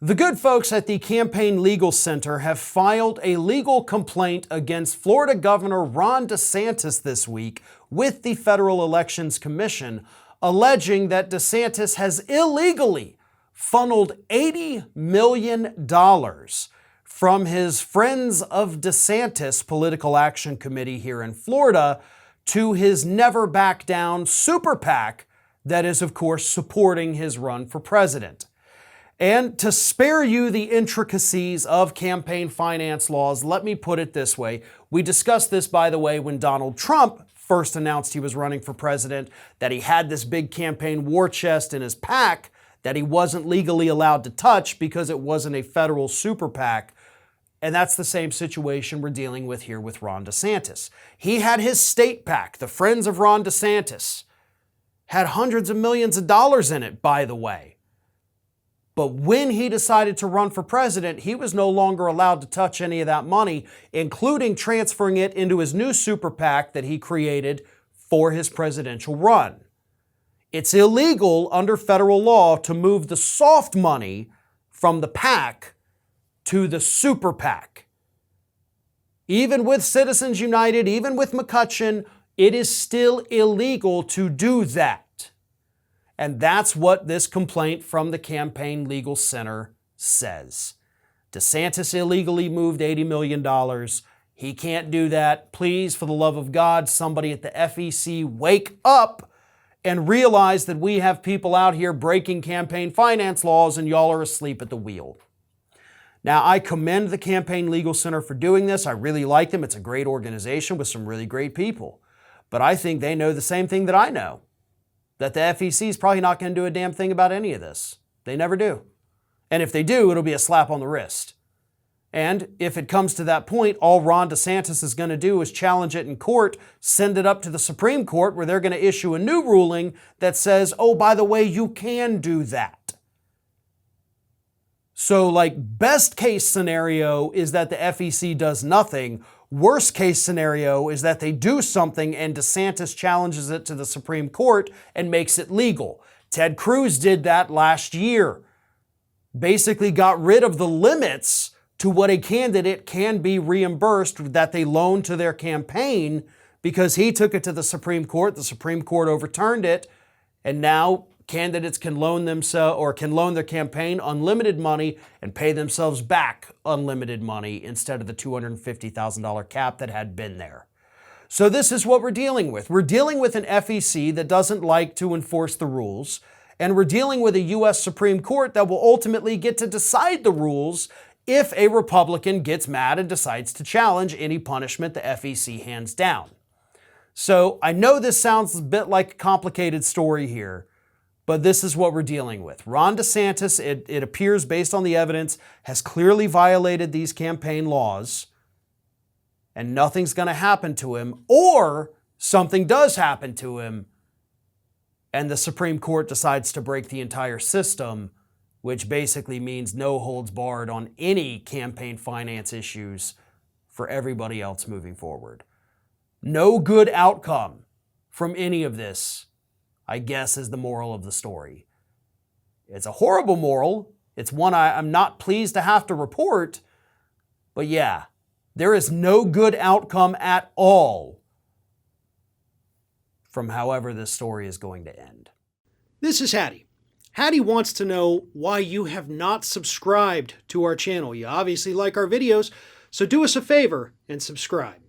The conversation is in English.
The good folks at the Campaign Legal Center have filed a legal complaint against Florida Governor Ron DeSantis this week with the Federal Elections Commission, alleging that DeSantis has illegally funneled $80 million from his Friends of DeSantis political action committee here in Florida to his Never Back Down Super PAC that is, of course, supporting his run for president. And to spare you the intricacies of campaign finance laws, let me put it this way. We discussed this, by the way, when Donald Trump first announced he was running for president, that he had this big campaign war chest in his PAC that he wasn't legally allowed to touch because it wasn't a federal super PAC. And that's the same situation we're dealing with here with Ron DeSantis. He had his state PAC, the Friends of Ron DeSantis, had hundreds of millions of dollars in it, by the way. But when he decided to run for president, he was no longer allowed to touch any of that money, including transferring it into his new super PAC that he created for his presidential run. It's illegal under federal law to move the soft money from the PAC to the super PAC. Even with Citizens United, even with McCutcheon, it is still illegal to do that. And that's what this complaint from the Campaign Legal Center says. DeSantis illegally moved $80 million. He can't do that. Please, for the love of God, somebody at the FEC wake up and realize that we have people out here breaking campaign finance laws and y'all are asleep at the wheel. Now, I commend the Campaign Legal Center for doing this. I really like them. It's a great organization with some really great people. But I think they know the same thing that I know, that the FEC is probably not going to do a damn thing about any of this. They never do. And if they do, it'll be a slap on the wrist. And if it comes to that point, all Ron DeSantis is going to do is challenge it in court, send it up to the Supreme Court where they're going to issue a new ruling that says, oh, by the way, you can do that. So, best case scenario is that the FEC does nothing. Worst case scenario is that they do something and DeSantis challenges it to the Supreme Court and makes it legal. Ted Cruz did that last year. Basically got rid of the limits to what a candidate can be reimbursed that they loaned to their campaign because he took it to the Supreme Court. The Supreme Court overturned it, and now candidates can loan themselves or can loan their campaign unlimited money and pay themselves back unlimited money instead of the $250,000 cap that had been there. So this is what we're dealing with. We're dealing with an FEC that doesn't like to enforce the rules, and we're dealing with a U.S. Supreme Court that will ultimately get to decide the rules if a Republican gets mad and decides to challenge any punishment the FEC hands down. So I know this sounds a bit like a complicated story here, but this is what we're dealing with. Ron DeSantis, it appears based on the evidence, has clearly violated these campaign laws, and nothing's going to happen to him, or something does happen to him, and the Supreme Court decides to break the entire system, which basically means no holds barred on any campaign finance issues for everybody else moving forward. No good outcome from any of this, I guess, is the moral of the story. It's a horrible moral. It's one I'm not pleased to have to report. But yeah, there is no good outcome at all from however this story is going to end. This is Hattie. Hattie wants to know why you have not subscribed to our channel. You obviously like our videos, so do us a favor and subscribe.